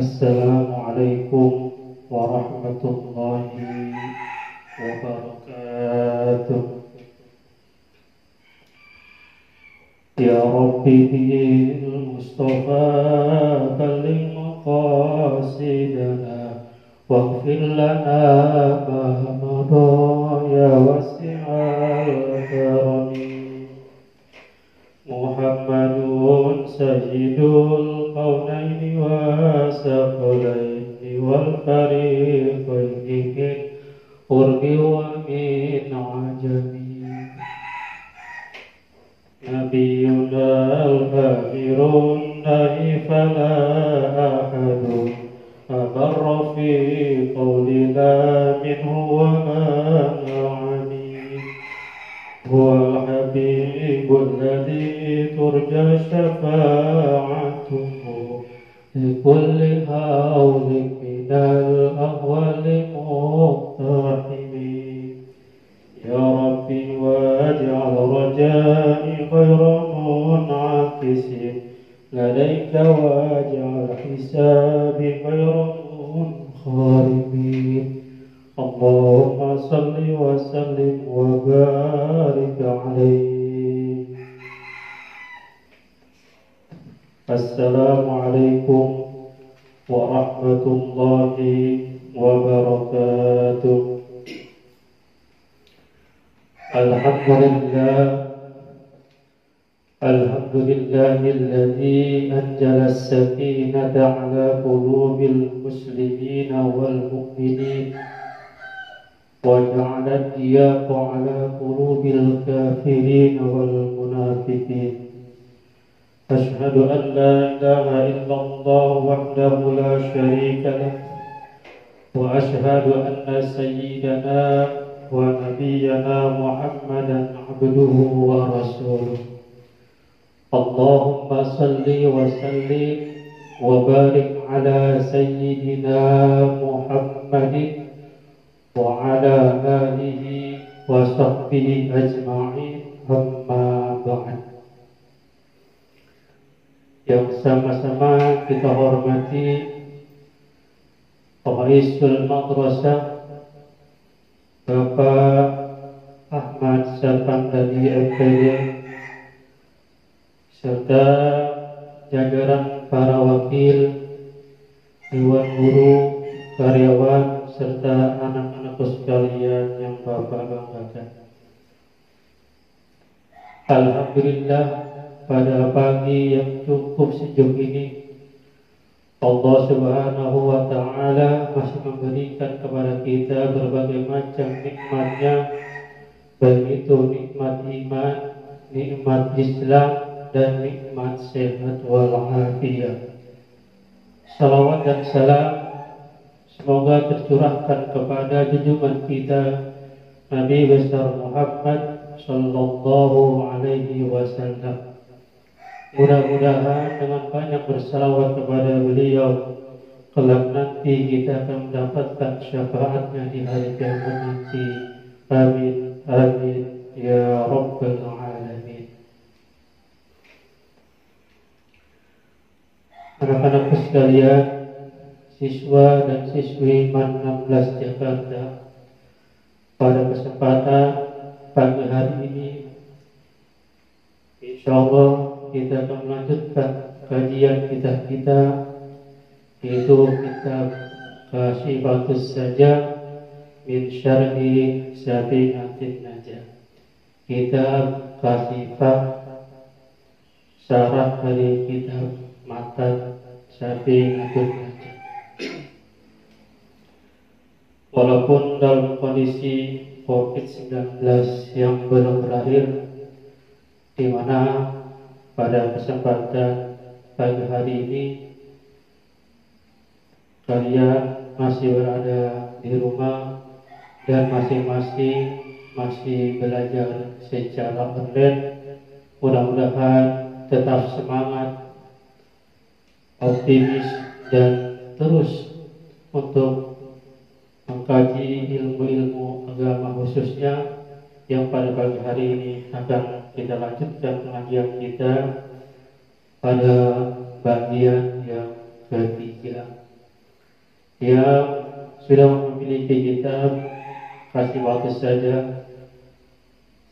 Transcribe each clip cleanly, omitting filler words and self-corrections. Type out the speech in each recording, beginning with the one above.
Assalamualaikum warahmatullahi wabarakatuh. Ya Rabbi bil Mustafa balligh maqasidana waghfir lana ma madha ya wasi'al karami. Muhammadun sayyidul qawnaini wa saqalaini wal fariqaini min urbi wa min ajami. Nabiyuna al-akhirun nahi fala ahadun abarra fi qawlina minhu wa ma'ani. Huwa habibul ladhi turja syafa'atuhu likulli hawlin minal ahwali muqtahimi. Ya Rabbi waj'al raja'i khayra mun'akisin ladaika waj'al hisabi khayra munkharimin. Allahumma salli wa sallim wa barik alaihi. Assalamualaikum warahmatullahi wabarakatuh. Alhamdulillahilladzi anzala as-sakinata ala qulubil muslimina wal mu'minin وجعل الضياق على قلوب الكافرين والمنافقين. أشهد أن لا إله إلا الله وحده لا شريك له وأشهد أن سيدنا ونبينا محمدا عبده ورسوله. اللهم صل وسلم وبارك على سيدنا محمد وعلى آله وصحبه أجمعين amma ba'd. Yang sama-sama kita hormati Raisul Madrasah Bapak Ahmad Sarpandali MPD serta jajaran para wakil, dewan guru, karyawan serta anak-anakku sekalian yang Bapak banggakan. Alhamdulillah, pada pagi yang cukup sejuk ini Allah Subhanahu wa ta'ala masih memberikan kepada kita berbagai macam nikmatnya, baik itu nikmat iman, nikmat Islam, dan nikmat sehat walafiat. Salawat dan salam semoga tercurahkan kepada junjungan kita Nabi besar Muhammad sallallahu alaihi wasallam. Mudah-mudahan dengan banyak bersalawat kepada beliau, kelak nanti kita akan mendapatkan syafaatnya di hari kiamat nanti. Amin, amin, ya rabbal alamin. Anak-anakku sekalian, siswa dan siswi MAN 16 Jakarta, pada kesempatan pagi hari ini insyaallah kita akan melanjutkan kajian kita yaitu kitab Kashifatus Sajjah min Syarhi Safinatin Najah. Kitab Kashifah syarah dari kitab Matan Safinatul Najah. Walaupun dalam kondisi COVID-19 yang belum berakhir, di mana pada kesempatan pagi hari ini kalian masih berada di rumah dan masing-masing masih belajar secara online. Mudah-mudahan tetap semangat, optimis, dan terus untuk mengkaji ilmu-ilmu agama khususnya yang pada pagi hari ini akan kita lanjutkan pengajian kita pada bagian yang ketiga. Yang sudah memiliki kitab, kasih waktu saja.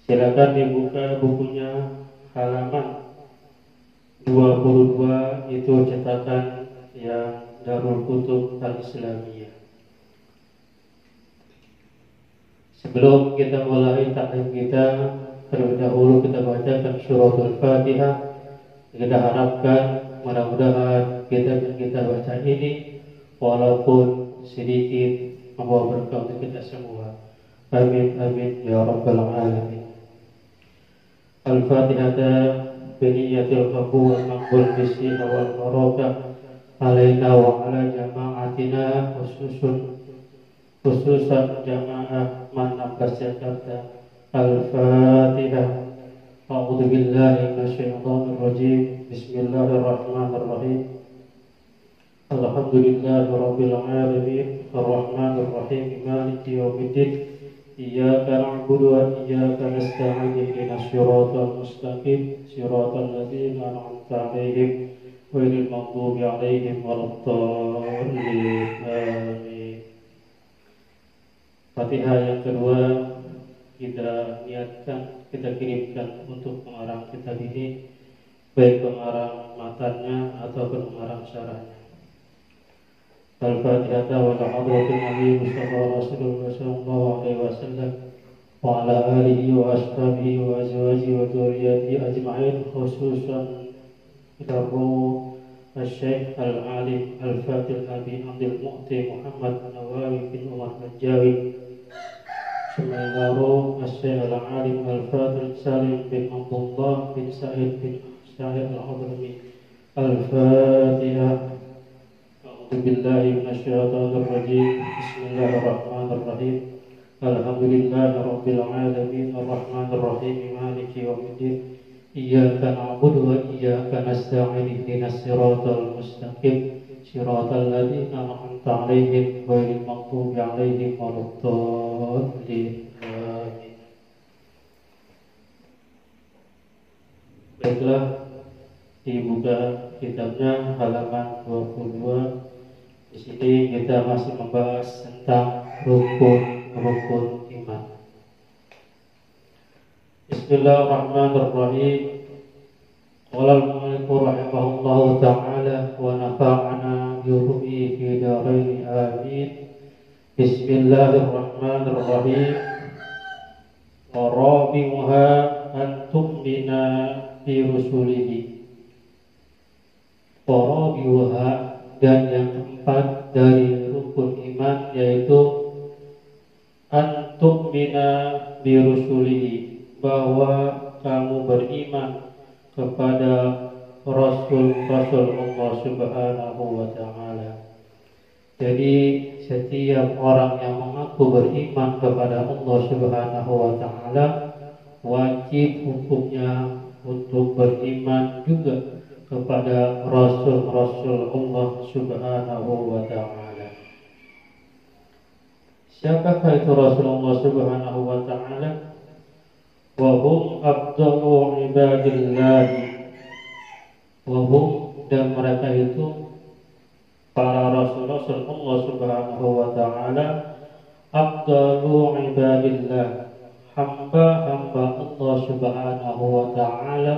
Silakan dibuka bukunya halaman 22, itu cetakan yang Darul Kutub Al-Islamiyah. Sebelum kita mulai taklim kita, terlebih dahulu kita bacakan suratul Fatihah. Kita harapkan mudah-mudahan kita baca ini walaupun sedikit membawa berkah untuk kita semua. Amin amin ya rabbal alamin. Al-Fatihah biniyatil qabul wal maqbul bisiha wal barakah alaina wa ala jama'atina khususan jamaah Manabas Jakarta. Al-Fatihah. A'udzu billahi minasyaitonir rajim. Bismillahirrahmanirrahim. Alhamdulillahirabbil alamin. Arrahmanir rahim. Maliki yaumiddin. Iyyaka na'budu wa iyyaka nasta'in. Ihdinas siratal mustaqim. Siratal ladzina an'amta 'alaihim ghairil maghdubi 'alaihim waladdallin. Amin. Fatihah yang kedua kita niatkan, kita kirimkan untuk pengarang kitab ini, baik pengarang matanya ataupun pengarang syarahnya. Al-Fatihah wa hadratin Nabi Mustafa Rasulullah sallallahu alaihi wasallam wa ala alihi wa ashabihi wa azwajihi wa dzurriyyatihi ajma'in, khususan ila ruh Al-Syekh Al-Alim Al-Fatih Abi Abdul Mu'ti Muhammad Nawawi bin Umar Najawi, Semengaruh Al-Syekh Al-Alim Al-Fatih Salim bin Abdullah bin Sa'id bin Sa'id Al-Hadrami. Al-Fatihah. A'udzu billahi minasyaitonir rajim. Bismillahirrahmanirrahim. Alhamdulillahirabbil alamin arrahmanir rahim maliki yaumiddin. Iyyaka na'budu wa iyyaka nasta'in. Ihdinas siratal mustaqim. Siratal ladzina an'amta 'alaihim ghairil maghdubi 'alaihim waladdallin. Amin. Baiklah, dibuka kitabnya halaman 22. Di sini kita masih membahas tentang rukun-rukun iman. Bismillahirrahmanirrahim. Qala al-mu'allif rahimahullahu ta'ala wa nafa'ana bi ruhi fi darain amin. Bismillahirrahmanirrahim. Wa rabi'uha an tu'mina bi rusulihi. Wa rabi'uha, dan yang keempat dari rukun iman yaitu an tu'mina bi rusulihi, bahwa kamu beriman kepada Rasul-Rasul Allah Subhanahu wa ta'ala. Jadi setiap orang yang mengaku beriman kepada Allah Subhanahu wa ta'ala wajib hukumnya untuk beriman juga kepada Rasul-Rasul Allah Subhanahu wa ta'ala. Siapakah itu Rasulullah Subhanahu wa ta'ala? Wahum afdalu ibadillahi. Wahum, dan mereka itu para Rasul-Rasul Allah Subhanahu wa ta'ala, afdalu ibadillah, hamba-hamba Allah Subhanahu wa ta'ala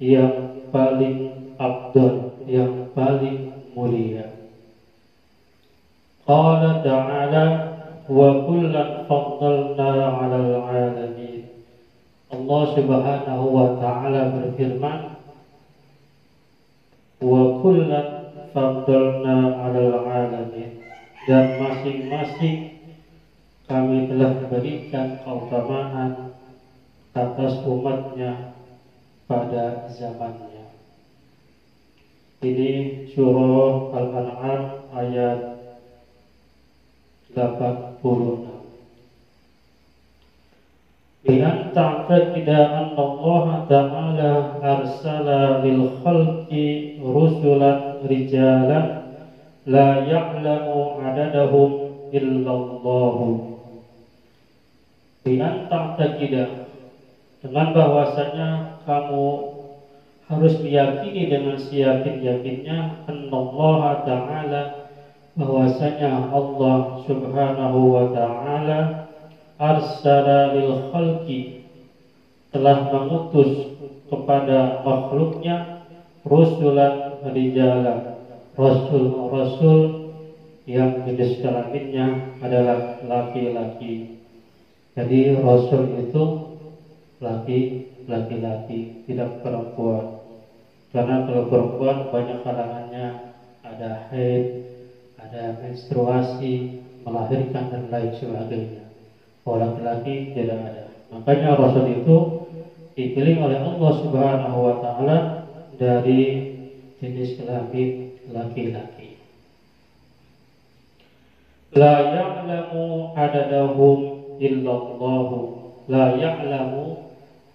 yang paling afdal, yang paling mulia. Qala ta'ala wa kullan faddalna 'alal 'alamin. Allah Subhanahu wa ta'ala berfirman, wa kullan faddalna 'alal 'alamin, dan masing-masing kami telah berikan keutamaan atas umatnya pada zamannya. Ini surah Al-An'am ayat 86. Bi'an ta'taqida anna Allah ta'ala arsala lil khalqi rusulan rijalan la ya'lamu adadahum illallahu. Bi'an ta'taqida, dengan bahwasanya kamu harus meyakini dengan seyakin-yakinnya anna Allah ta'ala, bahwasanya Allah Subhanahu wa taala arsala lil khalqi, telah mengutus kepada makhluknya rusulan rijalan, rasul-rasul yang jenis kelaminnya adalah laki-laki. Jadi rasul itu laki-laki, tidak perempuan. Karena kalau perempuan banyak kalangannya, ada haid, ada menstruasi, melahirkan dan lain sebagainya. Kalau laki-laki tidak ada. Makanya rasul itu dipilih oleh Allah Subhanahu wa taala dari jenis kelamin laki-laki. La ya'lamu adadahum illallahu. La ya'lamu,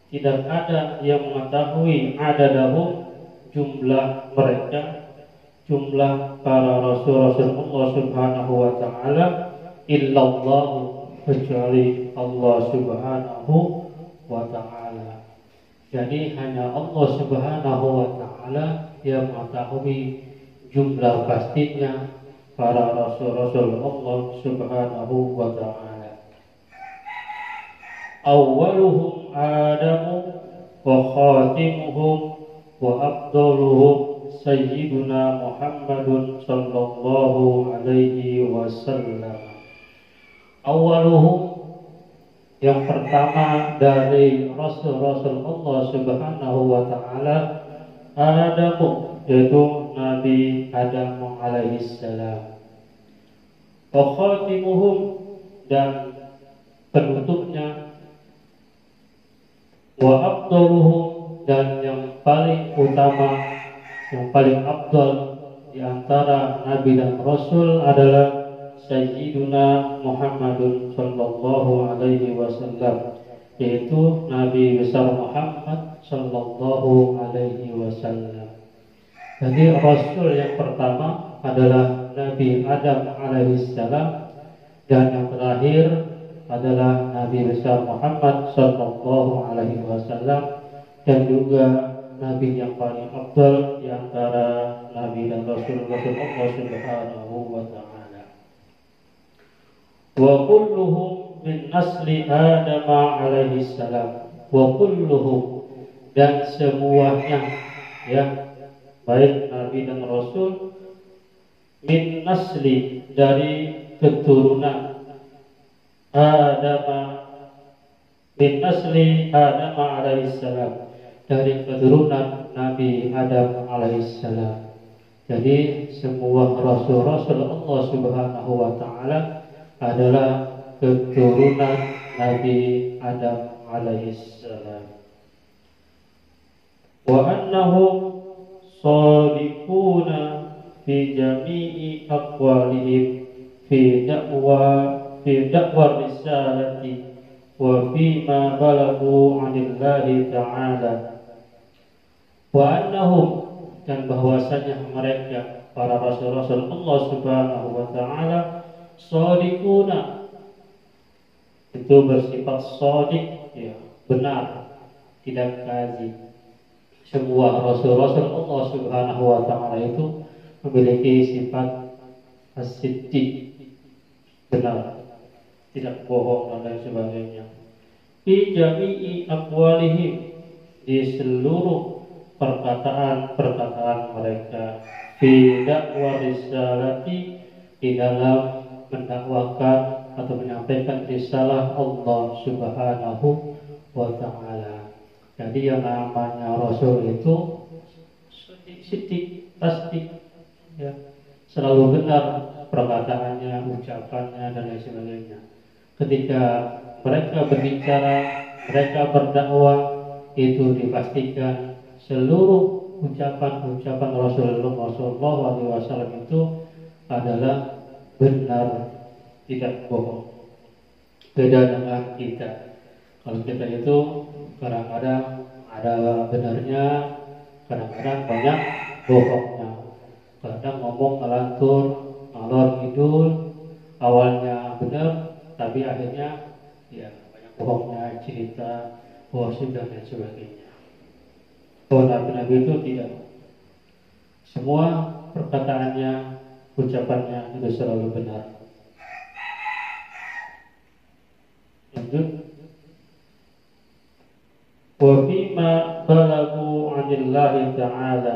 tidak ada yang mengetahui adadahum, jumlah mereka, jumlah para rasul-rasul Allah Subhanahu wa taala, illallahu, kecuali Allah Subhanahu wa taala. Jadi hanya Allah Subhanahu wa taala yang mengetahui jumlah pastinya para rasul-rasul Allah Subhanahu wa taala. Awwaluhum Adamu wa khatimuhum wa afdaluhum Sayyiduna Muhammadun sallallahu alaihi wasallam. Awaluhum, yang pertama dari rasul-rasul Allah Subhanahu wa taala, Adamu, yaitu Nabi Adam alaihi salam. Wa khatimuhum, dan penutupnya, wa afdaluhum, dan yang paling utama, yang paling afdal di antara nabi dan rasul adalah Sayyiduna Muhammadun sallallahu alaihi wasallam, yaitu Nabi besar Muhammad sallallahu alaihi wasallam. Jadi rasul yang pertama adalah Nabi Adam alaihi salam, dan yang terakhir adalah Nabi besar Muhammad sallallahu alaihi wasallam, dan juga Nabi yang paling afdal di antara Nabi dan Rasul-Rasul Allah Subhanahu wa ta'ala. Wa kulluhum min nasli Adam alaihi salam. Wa kulluhum, dan semuanya, ya, baik Nabi dan Rasul, min nasli, dari keturunan Adam, min nasli Adam alaihi salam, dari keturunan Nabi Adam alaihissalam. Jadi semua rasul-rasul Allah Subhanahu wa taala adalah keturunan Nabi Adam alaihissalam. Wa annahum shadiquna fi jami'i aqwalihim fi da'wa risalati wa fima balagu 'anillahi ta'ala. Wa annahum, dan bahwasanya mereka para rasul-rasul Allah Subhanahu wa taala shadiquna, itu bersifat shadiq, ya, benar, tidak kazi. Semua rasul-rasul Allah Subhanahu wa taala itu memiliki sifat as-siddiq, benar, tidak bohong dan lain sebagainya. Fi jami'i aqwalihim, di seluruh perkataan mereka. Fi da'wa risalati, di dalam mendakwakan atau menyampaikan risalah Allah Subhanahu wa ta'ala. Jadi yang namanya Rasul itu sidik, tasdik, ya, selalu benar perkataannya, ucapannya dan lain sebagainya. Ketika mereka berbicara, mereka berdakwah, itu dipastikan seluruh ucapan-ucapan Rasulullah SAW itu adalah benar, tidak bohong. Beda dengan kita. Kalau kita itu kadang-kadang ada benarnya, kadang-kadang banyak bohongnya. Kadang ngomong ngelantur, ngalor ngidul, awalnya benar, tapi akhirnya ya banyak bohongnya, cerita gosip dan lain sebagainya. Kalau Nabi-Nabi itu tidak, semua perkataannya ucapannya itu selalu benar. Lanjut. Wa fima balagu 'anillahi ta'ala,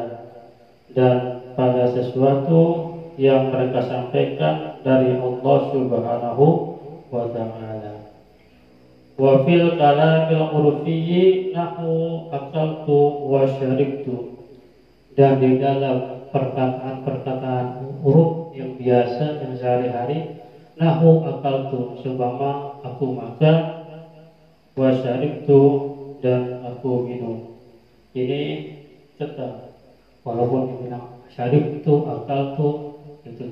dan pada sesuatu yang mereka sampaikan dari Allah Subhanahu wa ta'ala. Wa fil kalamil urfiyyi nahu akaltu wa syaribtu, dan di dalam perkataan-perkataan uruf yang biasa yang sehari-hari, nahu akaltu seumpama aku makan, wa syaribtu dan aku minum. Ini tetap walaupun dibilang syarib itu akal itu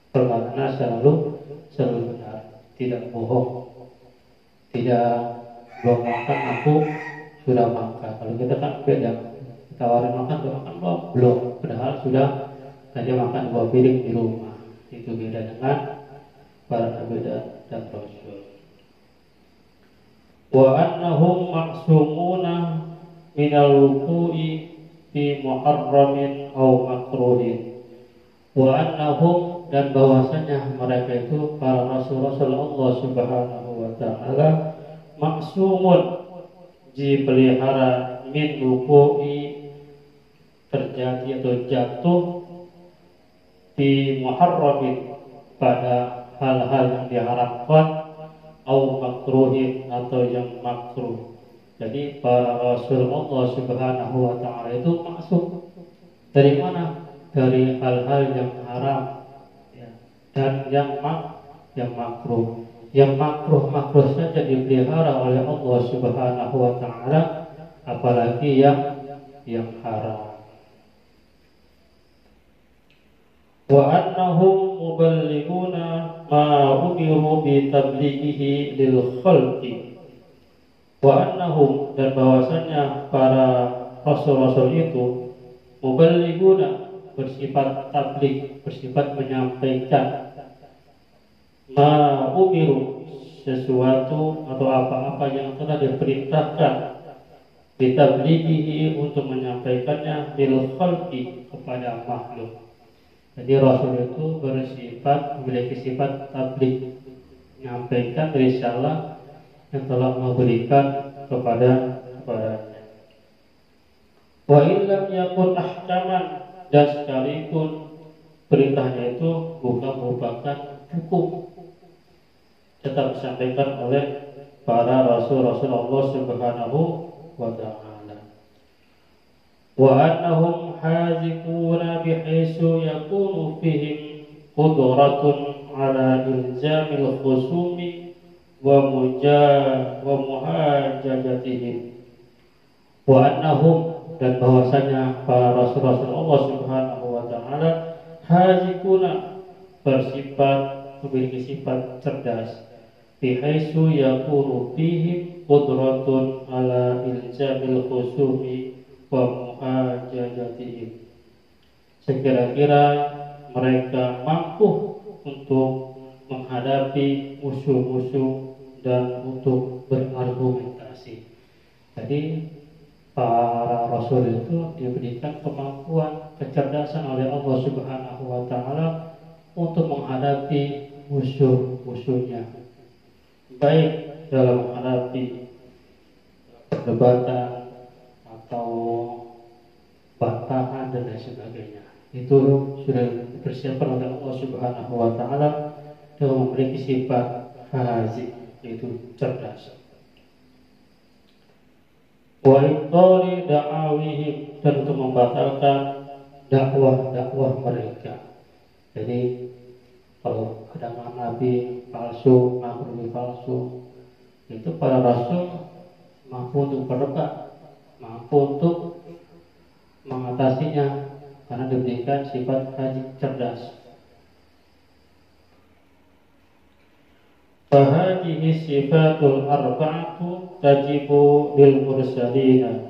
perkataan selalu benar, tidak bohong, tidak belum makan aku sudah makan. Kalau kita kan beda, tawarin makan sudah makan belum, padahal sudah tadi makan 2 piring di rumah. Itu beda dengan para nabi dan rasul. Wa annahum ma'sumuna minal wuqu'i fi muharramin aw makruhin. Wa annahum, dan bahwasanya mereka itu para rasul-rasul Allah Subhanahu wa ta'ala, ma'sumun dipelihara min wuqu'i, terjadi atau jatuh, fi muharramin, pada hal-hal yang diharamkan, au makruhin, atau yang makruh. Jadi para rasul Allah Subhanahu wa ta'ala itu maksum dari mana? Dari hal-hal yang haram ya. Dan yang makruh. Yang makruh saja dipelihara oleh Allah Subhanahu wa ta'ala, apalagi yang haram. Wa annahum muballighuna ma umiru bi tablighihi lil khalqi. Wa annahum, dan bahwasanya para rasul-rasul itu muballighuna, bersifat tabligh, bersifat menyampaikan, ma umiru, sesuatu atau apa-apa yang telah diperintahkan, bi tablighihi, untuk menyampaikannya, lil khalqi, kepada makhluk. Jadi Rasul itu memiliki sifat tabligh, menyampaikan risalah yang telah memberikan kepadanya. Wa illam yakun ahkaman, dan sekalipun perintahnya itu bukan merupakan hukum, tetap disampaikan oleh para rasul-rasul Allah Subhanahu wa ta'ala. Wa annahum hazikuna bihaisu yakunu fihim qudratun ala ilzamil khusumi wa muhajajatihim. Wa annahum, dan bahwasanya para rasul-rasul Allah Subhanahu wa ta'ala hazikuna, memiliki sifat cerdas, bihaisu yakunu fihim qudratun ala ilzamil khusumi wa muhajajatihim, sekira-kira mereka mampu untuk menghadapi musuh-musuh dan untuk berargumentasi. Jadi para rasul itu diberikan kemampuan, kecerdasan oleh Allah Subhanahu wa ta'ala untuk menghadapi musuh-musuhnya, baik dalam menghadapi perdebatan atau bantahan dan lain sebagainya. Itu sudah dipersiapkan oleh Allah Subhanahu wa ta'ala dengan memiliki sifat hazik, yaitu cerdas. Wa ibtali da'awihim, dan untuk membatalkan dakwah mereka. Jadi kalau ada nabi palsu, nabi palsu, itu para rasul mampu untuk berdebat, mampu untuk mengatasinya, karena diberikan sifat hazik, cerdas. Fahadihi sifatul arba'atu tajibu lil mursalina.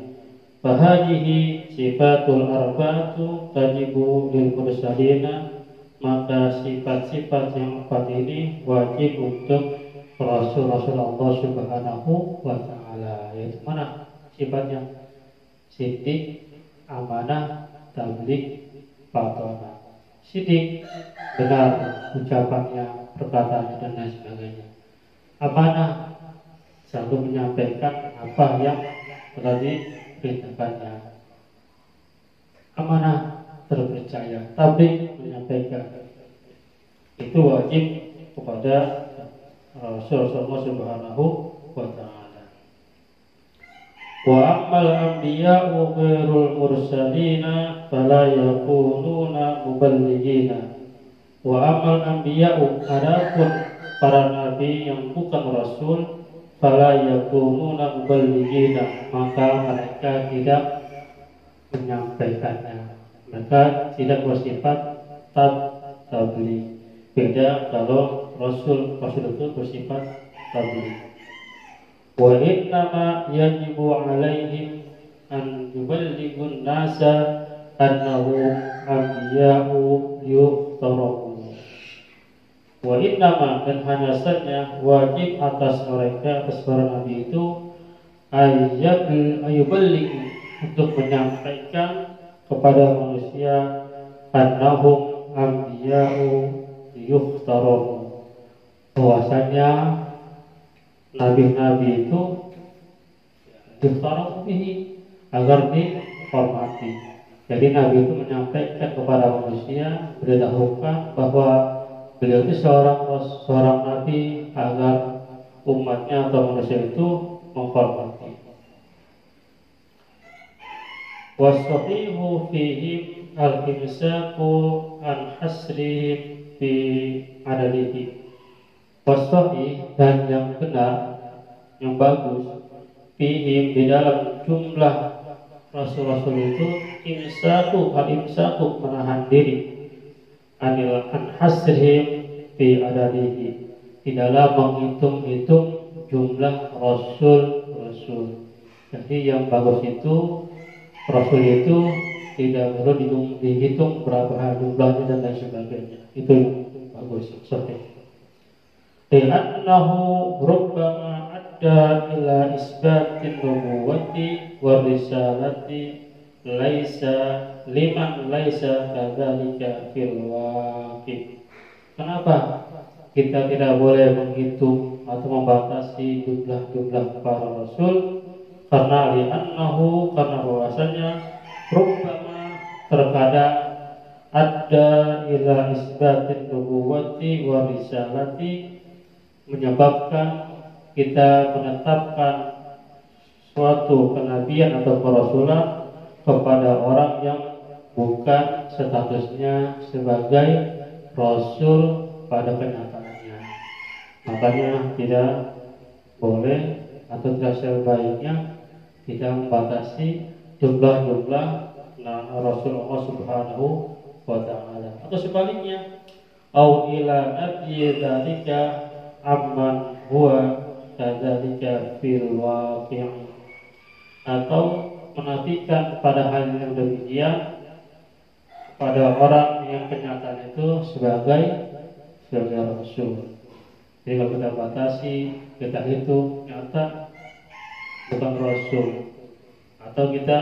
Fahadihi sifatul arba'atu tajibu lil mursalina. Maka sifat-sifat yang 4 ini wajib untuk Rasul-Rasul Allah Subhanahu wa ta'ala. Yaitu mana sifatnya? Siddiq, amanah, tabligh, fatonah. sidik, benar ucapannya, perkataannya dan lain sebagainya. Amanah, selalu menyampaikan apa yang telah diperintahkannya. Amanah, terpercaya, tapi menyampaikan itu wajib kepada Rasulullah Subhanahu wa Ta'ala. Wa ammal anbiya'u ghairul mursalina fala yakununa muballighina. Wa ammal anbiya'u, adapun para nabi yang bukan rasul, fala yakununa muballighina, maka mereka tidak menyampaikannya. Mereka tidak bersifat tabligh. Beda kalau rasul itu bersifat tabligh. Wa innama yajibu alaihim an yuballighun nasa annahu anbiya'u yuftarahu. Wa innama, dan hanya saja wajib atas mereka, atas para nabi itu, ayuballighu, untuk menyampaikan kepada manusia, annahum anbiya'u yuftarahu, bahwasanya nabi-nabi itu yuftarahu bihi, agar dihormati. Jadi nabi itu menyampaikan kepada manusia, berdasarkan bahwa beliau itu seorang nabi, agar umatnya atau manusia itu menghormati. Wasahihu fihim al-imsaku an hasrihim fi adalihi. Wasahih, dan yang benar, yang bagus, fihim, di dalam jumlah rasul-rasul itu, al-imsaku, menahan diri, an hasrihim fi adalihi, di dalam menghitung-hitung jumlah rasul-rasul. Jadi yang bagus itu, rasul itu tidak perlu dihitung berapa jumlahnya dan lain sebagainya. Itu yang bagus, sahih. Li'annahu rubbama adda ila isbatin nubuwati wa risalati laisa liman laisa kadzalika fil waqi'. Kenapa kita tidak boleh menghitung atau membatasi jumlah para rasul? Karena li'annahu, karena bahwasanya rubbama, terkadang, ada ila isbatin nubuwati wa risalati, menyebabkan kita menetapkan suatu kenabian atau kerasulan kepada orang yang bukan statusnya sebagai rasul pada kenyataannya. Makanya tidak boleh atau tidak sebaiknya tidak membatasi jumlah Rasulullah Subhanahu wa Ta'ala. Atau sebaliknya, au ila nabiyyi dzalika amman huwa kadzalika fil waqi', atau menafikan pada hal yang demikian pada orang yang kenyataan itu sebagai rasul. Jadi kalau kita batasi, kita hitung nyata bukan rasul, atau kita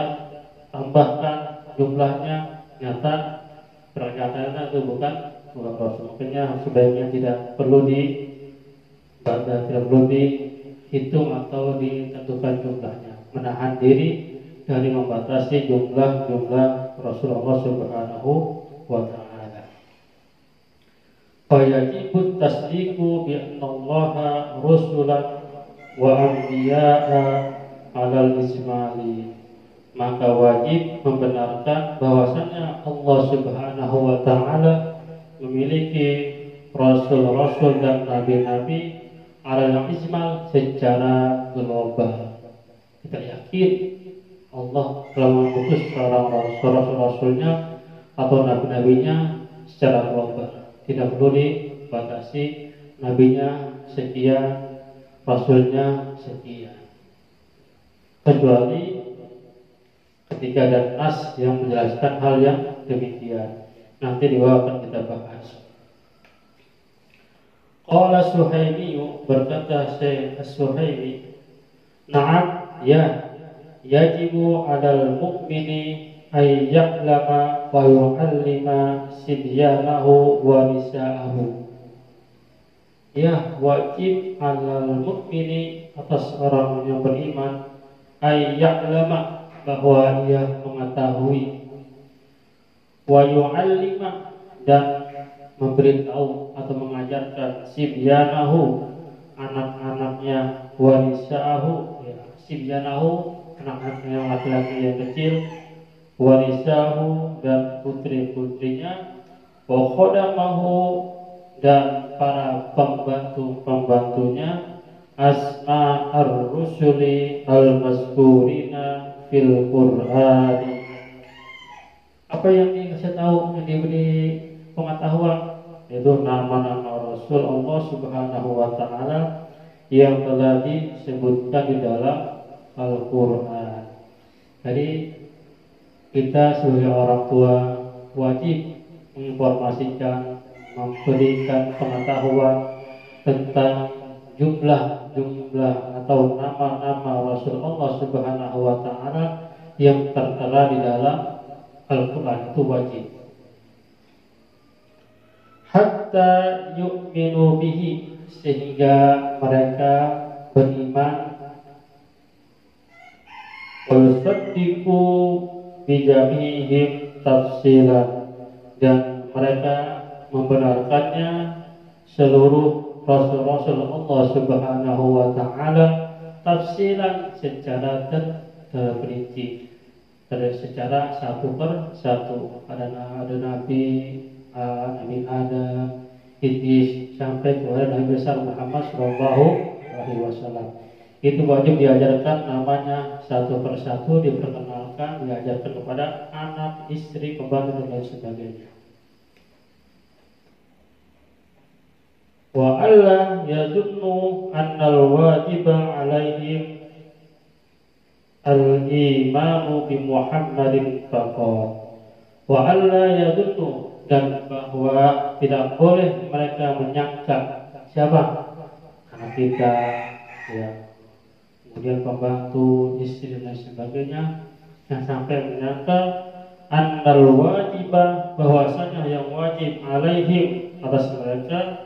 tambahkan jumlahnya nyata ternyata itu bukan rasul, makanya sebaiknya tidak perlu dihitung atau ditentukan jumlahnya, menahan diri dari membatasi jumlah Rasulullah Subhanahu wa Ta'ala. Fayajibu tasdiqu bi anna Allaha rusulan wa anbiya'a 'alal ismali, maka wajib membenarkan bahwasanya Allah Subhanahu wa Ta'ala memiliki rasul-rasul dan nabi-nabi 'alal ismal, secara global. Kita yakin Allah telah mengutus seorang rasul-rasulnya atau nabi-nabinya secara global. Tidak perlu dibatasi, nabinya sekian, rasulnya sekian. Kecuali ketika ada nas yang menjelaskan hal yang demikian. Nanti di bawah akan kita bahas. Qala Suhaimi, berkata Syekh As-Suhaimi, na'am, ya, yajibu 'alal mu'mini ay ya'lama wa yu'allima sibyanahu wa nisa'ahu. Ya wajib alal mukmini atas orang yang beriman ay ya'lama bahwa ia mengetahui, wa yu'allima dan memberitahu atau mengajarkan sibyanahu anak-anaknya, wa nisa'ahu ya, sibyanahu anak-anaknya yang laki-laki yang kecil, wa nisa'ahu dan putri-putrinya, wa khodamahu dan para pembantu-pembantunya, asma ar-rusuli al-mazkurina fil Qur'ani. Apa yang dikasih tahu, yang diberi pengetahuan, yaitu nama-nama Rasul Allah Subhanahu wa Ta'ala yang telah disebutkan di dalam Al-Quran. Jadi kita sebagai orang tua wajib menginformasikan, memberikan pengetahuan tentang jumlah atau nama-nama Rasul Allah Subhanahu wa Ta'ala yang tertera di dalam Al-Quran, itu wajib. Hatta yu'minu bihi, sehingga mereka beriman, wa yusaddiqu bijamihim tafsilan, dan mereka membenarkannya seluruh Rasul-Rasul Allah Subhanahu wa Ta'ala tafsilan secara terperinci, secara satu per satu. Ada Nabi Adam, Idris, sampai kepada Nabi besar Muhammad Sallallahu Alaihi Wasallam. Itu wajib diajarkan namanya satu persatu, diperkenalkan, diajarkan kepada anak, istri, pembantu dan lain sebagainya. Wa alla yadunnu annal wajiba alaihim al-imanu bi Muhammadin faqat. Wa alla yadunnu, dan bahwa tidak boleh mereka menyangka, siapa? Anak kita, ya, kemudian pembantu, istri dan lain sebagainya, yang sampai menyangka annal wajibah, bahwasanya yang wajib alaihim atas mereka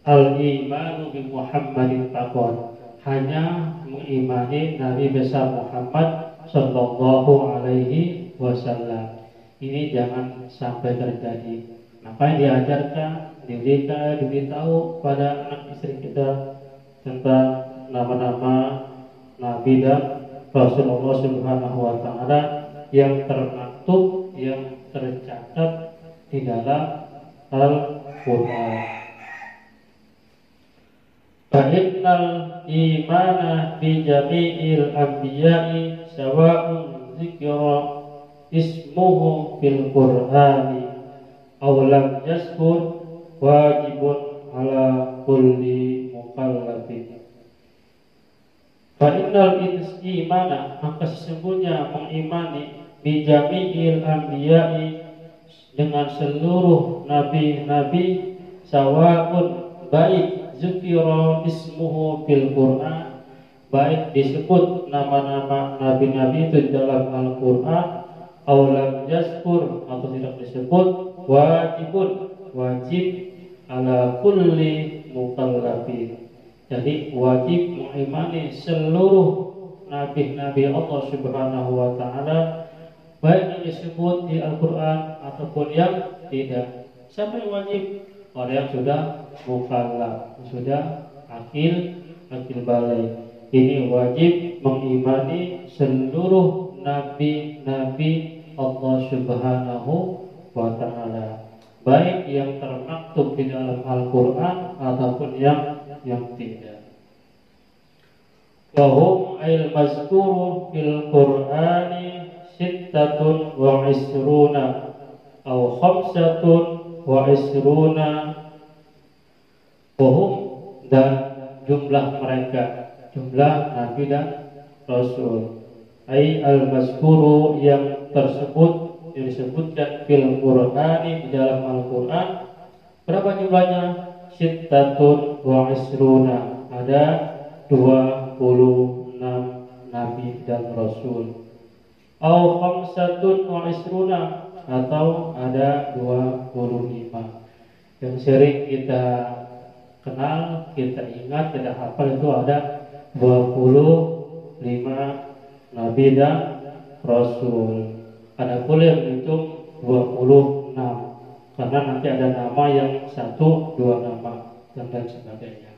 al-imanu bi Muhammadin faqat, hanya mengimani Nabi besar Muhammad sallallahu alaihi wasallam. Ini jangan sampai terjadi. Apa yang diajarkan, diberitahu pada anak istri kita tentang nama-nama Nabi dan Rasulullah Subhanahu wa Ta'ala yang termaktub, yang tercatat di dalam Al-Quran. Fa'innal imana bi jami'il anbiya'i sawa'un zikra ismuhu fil Qur'ani aw lam yazkur wajibun ala kulli mukallafin. Fa innal imana, maka sesungguhnya mengimani bi jami'il anbiya'i, dengan seluruh nabi-nabi, sawa'un, baik zikra ismuhu fil Qur'an, baik disebut nama-nama nabi-nabi itu dalam Al-Quran, aulam yazkur, atau tidak disebut, wajib ala kulli mukallafin. Jadi wajib mengimani seluruh nabi-nabi Allah Subhanahu wa Ta'ala, baik yang disebut di Al-Quran ataupun yang tidak. Siapa yang wajib? Orang yang sudah mukallaf, sudah akil balik. Ini wajib mengimani seluruh nabi-nabi Allah Subhanahu wa Ta'ala, baik yang termaktub di dalam Al-Quran ataupun yang tidak. Wahum ail mazkuru fil Qur'ani sittatun wa isruna atau khamsatun wa isruna. Wahum, dan jumlah mereka, jumlah nabi dan rasul, ay al-mazkuru, yang tersebut, yang disebutkan fil Qur'ani, di dalam Al-Quran. Berapa jumlahnya? Sittatun wa isruna, ada 26 nabi dan rasul. Au khamsatun wa isruna, atau ada 25. Yang sering kita kenal, kita ingat, kita hafal itu ada 25 nabi dan rasul. Ada pula yang hitung 26, karena nanti ada nama yang satu, dua nama dan lain sebagainya.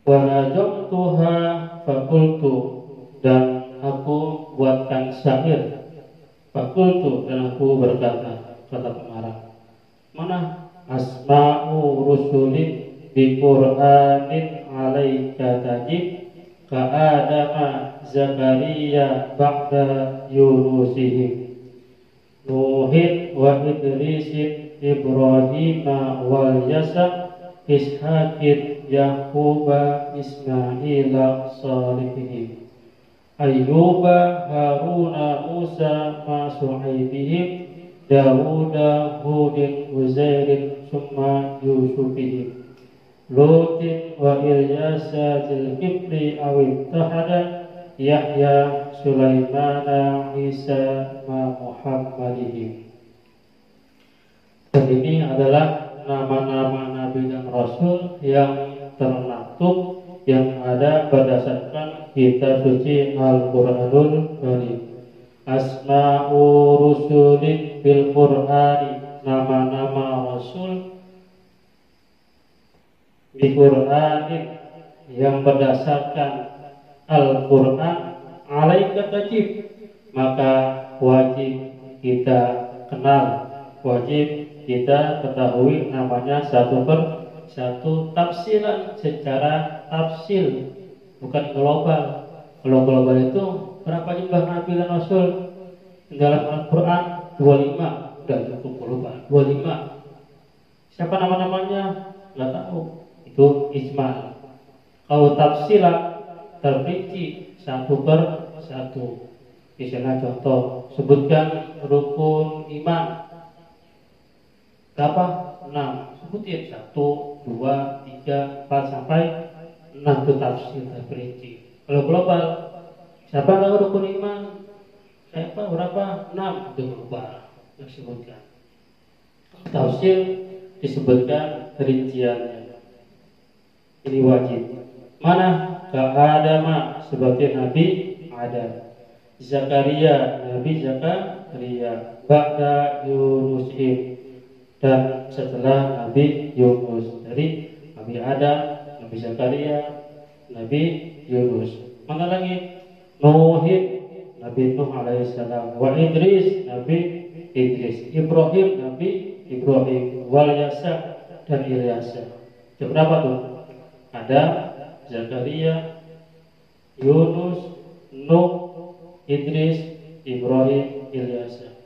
Wa najamtuha fakultu, dan aku buatkan syair. Fakultu, dan aku berkata, kata pengarang, mana asma'u rusulin bi Qur'anin alaika tajib ka Adama Zakaria ba'da Yunusihim Nuhin wa Idrisin Ibrahima wal Yasa Ishaqin Yaquba Ismaila Salihihim Ayyuba Haruna Musa ma Suhaibihim Dawuda Hudin Uzairin Summa Yusufihim Lutin wa Ilyasa Zilkifli awit tahada Yahya Sulaimana Isa ma Muhammadihim. Dan ini adalah nama-nama Nabi dan Rasul yang termaktub, yang ada berdasarkan kitab suci Al-Quranul Karim. Asma'u rusulin bil Qur'ani, nama-nama Rasul di Qur'anin yang berdasarkan Al-Quran alaika tajib, maka wajib kita kenal, wajib kita ketahui namanya satu per satu, tafsiran secara tafsil, bukan global. Kalau global itu berapa jumlah Nabi dan Rasul dalam Al-Quran? 25, udah cukup global. 25. Siapa nama-namanya? Nggak tahu. Itu ijmal. Kalau tafsilan terperinci satu per satu. Misalnya contoh, sebutkan rukun iman. Berapa? 6. Sebutin 1, 2, 3, 4 sampai 6, itu tafsir terperinci. Kalau global, siapa tahu rukun iman? Siapa? Berapa? 6, itu global disebutkan. Tafsir disebutkan rinciannya. Ini wajib. Mana? Adama, sebagai Nabi Adam. Zakaria, Nabi Zakaria. Ba'da Yunusim, dan setelah Nabi Yunus. Dari Nabi Adam, Nabi Zakaria, Nabi Yunus. Mana lagi? Nuhin, Nabi Nuh alaihissalam. Wa Idris, Nabi Idris. Ibrahim, Nabi Ibrahim. Wal Yasa, dan Ilyasa. Itu berapa tuh? Ada Zakaria, Yunus, Nuh, Idris, Ibrahim, Ilyasa.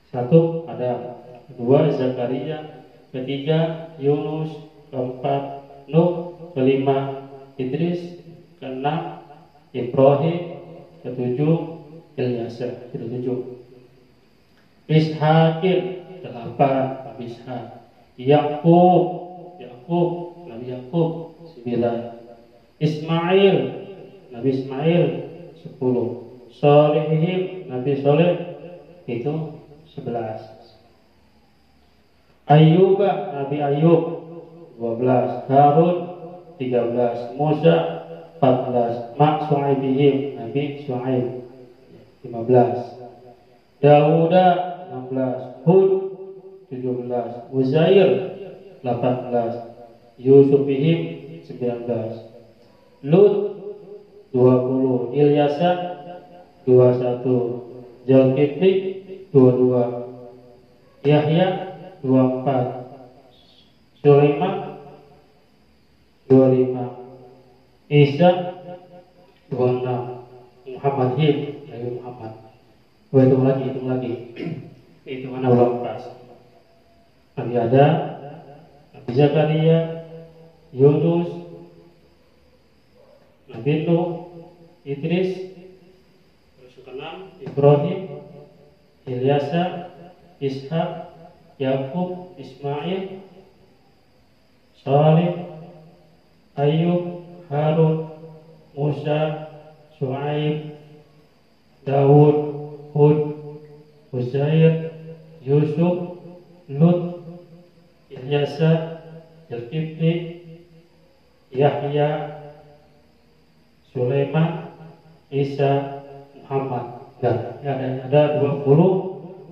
Satu ada. Kedua Zakaria, ketiga Yunus, keempat Nuh, kelima Idris, keenam Ibrahim, ketujuh Ilyasa, ketujuh. Ishaqin, delapan Nabi Ishaq. Yakub, Nabi Yakub, 9. Ismail, Nabi Ismail, 10. Solihim, Nabi Soleh, itu 11. Ayyuba, Nabi Ayyub, 12. Harun, 13. Musa, 14. Ma Su'aibihim, Nabi Su'aib, 15. Dawuda, 16. Hud, 17. Uzair, 18. Yusufihim, 19. Lut, 20. Ilyasa, 21. Zulkifli, 22. Yahya, 24. Sulaiman, 25. Isa, 26. Muhammad Nabi Muhammad. Hitung lagi. Hitungan ulang pas. Nabi ada Nabi Zakaria, Yunus, Nabi Nuh, Idris, terus keenam Ibrahim, Ilyasa, Ishaq, Yakub, Ismail, Salih, Ayyub, Harun, Musa, Su'aib, Daud, Hud, Uzair, Yusuf, Lut, Ilyasa, Zulkifli, Yahya, Sulaiman, Isa, Muhammad. Dan ada 26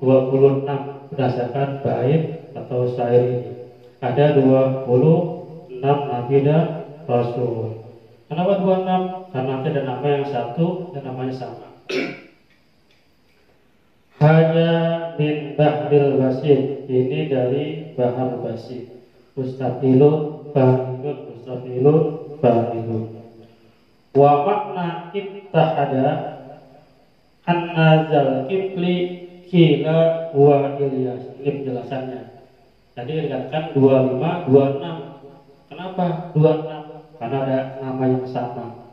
berdasarkan bait atau syair ini. Ada 26 nabi dan rasul. Kenapa 26? Karena ada nama yang satu dan namanya sama. Hanya min bahril basit, ini dari bahar basit. Mustafilun, bahilun. Wa makna ittahada an-nazal kifli kila wa Ilyas. Ini penjelasannya. Tadi dikatakan 25, 26. Kenapa 26? Karena ada nama yang sama.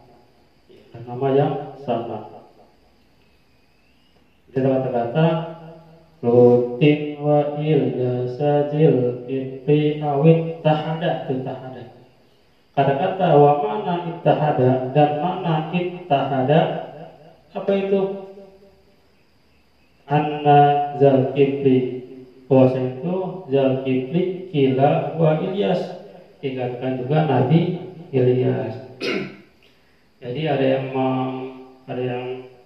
Nama yang sama. Jadi kata-kata Lutin wa Ilyasa Zulkifli awit tahada, tahada. Kata-kata wa mana ittahada dan mana ittahada, apa itu? Anna Zulkifli, bahwa itu Zulkifli kila wa Ilyas, dikatakan juga Nabi Ilyas. Jadi ada yang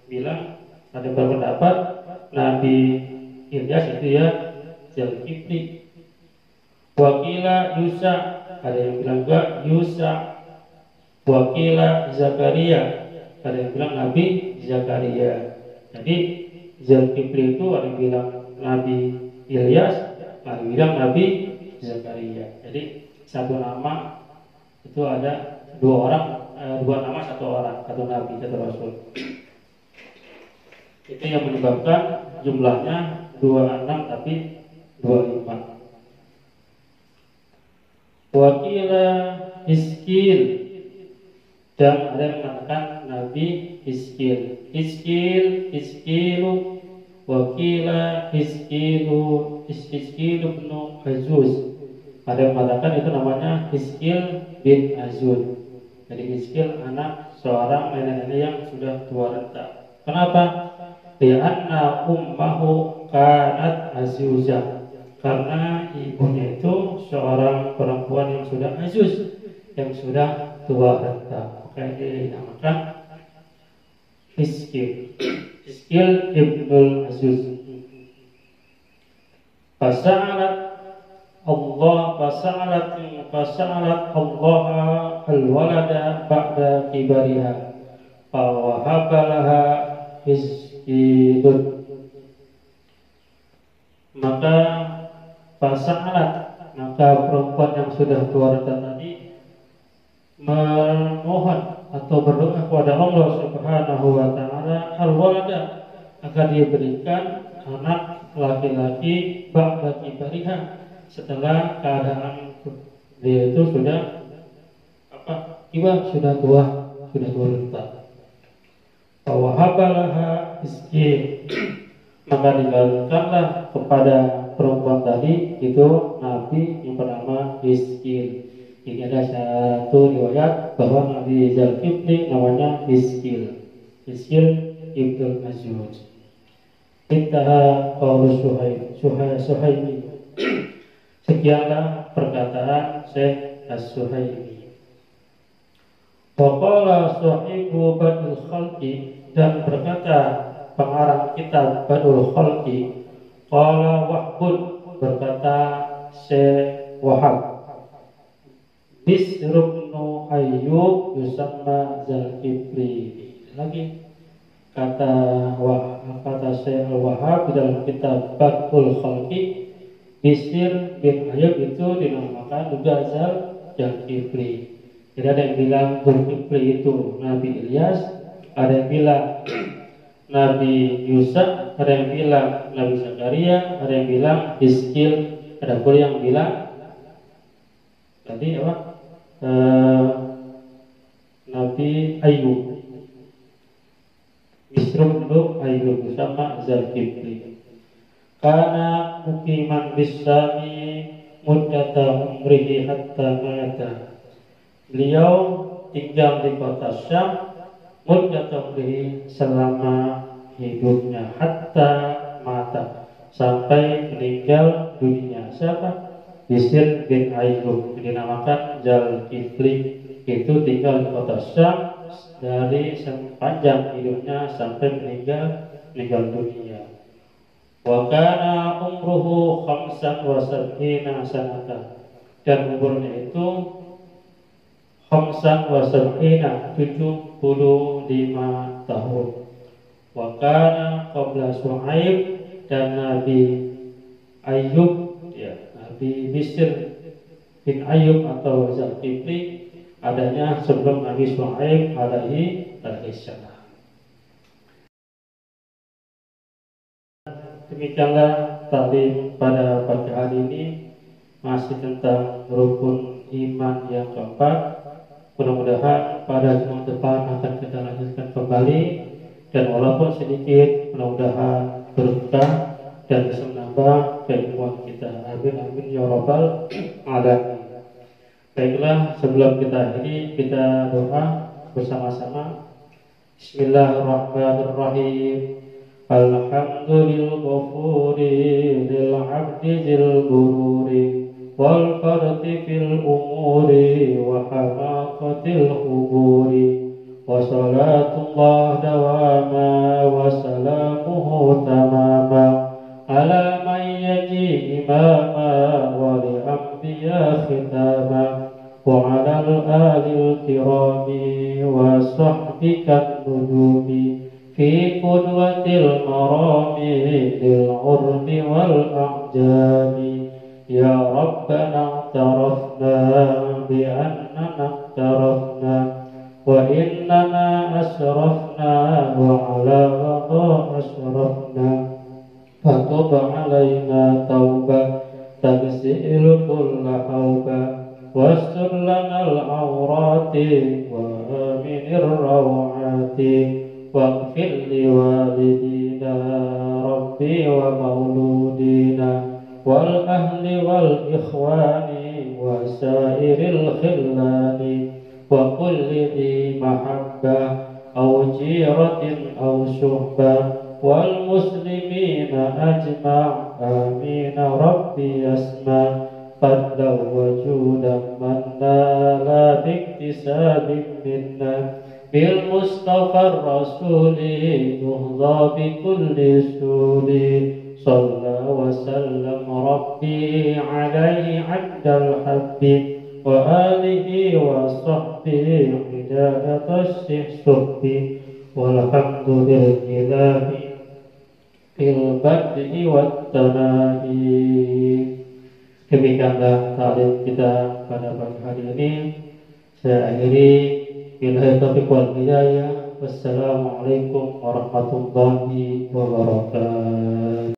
bilang, ada berpendapat Nabi Ilyas itu ya Zulkifli. Wakila Yusa, ada yang bilang juga Yusa. Wakila Zakaria, ada yang bilang Nabi Zakaria. Jadi Zulkifli itu ada yang bilang Nabi Ilyas, ada yang bilang Nabi Zakaria. Jadi satu nama itu ada dua nama satu orang, satu nabi, satu rasul. Itu yang menyebabkan jumlahnya 26 tapi 25. Wakila Hiskil, dan ada yang mengatakan Nabi Hiskil. Hiskilu, wakila Hiskilu bin Azuz. Ada yang mengatakan itu namanya Hiskil bin Azuz. Jadi Hiskil anak seorang nenek-nenek yang sudah tua renta. Kenapa? Lianna ummahu kanat azuzah, karena ibunya itu seorang perempuan yang sudah azuz, yang sudah tua renta. Maka ini dinamakan Hiskil ibnul Azuz. Fasa'alat Allah al-walada ba'da kibariha fawahabalaha Hiskilun. Maka perempuan yang sudah tua renta tadi memohon atau berdoa kepada Allah Subhanahu wa taala al-walada, agar dia berikan anak laki-laki ba'da kibariha, setelah keadaan dia itu sudah sudah tua renta. Fawahabalaha Hiskil, maka digalakkanlah kepada perempuan tadi itu nabi yang bernama Hiskil. Ini ada satu riwayat bahwa Nabi Zulkifli namanya Hiskil ibn Azuz. Intaha qaulu Suhaimi. Sekianlah perkataan Syekh As-Suhaimi. Waqala sahibu Badul Khalqi, dan berkata pengarang kitab Badul Khalqi, qala Wahbun, berkata Syekh Wahab, Bisr bin Ayyub yusamma Zulkifli. Lagi kata Syekh Wahab di dalam kitab Badul Khalqi, Bisr bin Ayyub itu dinamakan juga Zulkifli. Jadi ada yang bilang Zulkifli itu Nabi Ilyas, ada yang bilang Nabi Yusa, ada yang bilang Nabi Zakaria, ada yang bilang Hiskil, ada pula yang bilang tadi Nabi Ayyub. Bisrum bin Ayyub sama Zulkifli. Karena mukiman bisami muddata umrihi hatta mata. Beliau tinggal di kota Syam muddata umrihi selama hidupnya hatta mata, sampai meninggal dunia. Siapa? Bishr bin Ayyub, dinamakan Dzulkifli, itu tinggal di kota Syam dari sepanjang hidupnya sampai meninggal dunia. Wa kana umruhu 75 sanatan, dan umurnya itu 75 tahun. Wa kana qabla Syuaib, dan Nabi Ayyub, Nabi Bishr bin Ayyub atau Dzulkifli adanya sebelum Nabi Syuaib alaihi salam. Demikianlah taklim pada pagi hari ini, masih tentang rukun iman yang keempat. Mudah-mudahan pada Jumat depan akan kita lanjutkan kembali, dan walaupun sedikit, mudah-mudahan berkah dan bisa menambah keilmuan kita. Amin amin ya rabbal alamin. Baiklah, sebelum kita akhiri, kita doa bersama-sama. Bismillahirrahmanirrahim. Alhamdulil ghafuri lil abdi zil gururi wal farti fil umuri wa hamaqatil huburi wa salatullah dawama wa salamuhu tamama ala man yaji imama wa li anbiya khitama wa ala al-alil kirami wa sahbika nujumi fi qudwatil marami lil urbi wal a'jami. Ya Rabbana i'tarafna bi annana i'tarafna wa innana asrafna wa ala ghadha asrafna fatub alaina tauba tagsilu kulla hauba wastur lana al-awrati wa aminir rawati waghfir li walidina rabbi wa mauludina wal ahli wal ikhwani wa sairil khillani wa kulli dhi mahabbah aw jiratin aw suhbah wal muslimina ajma' amin rabbi asma' fadla wa judan manna la biktisabin minna bil mustafa rasuli nuhza bi kulli suli salla wa sallam rabbi alaihi abdal habib wa alihi wa sahbihi hidayat as-sihsubi walhamdulillahi fil bad'i wat tanahi. Demikianlah taklim kita pada pagi hari ini. Saya akhiri, billahi taufiq wal hidayah. Wassalamualaikum warahmatullahi wabarakatuh.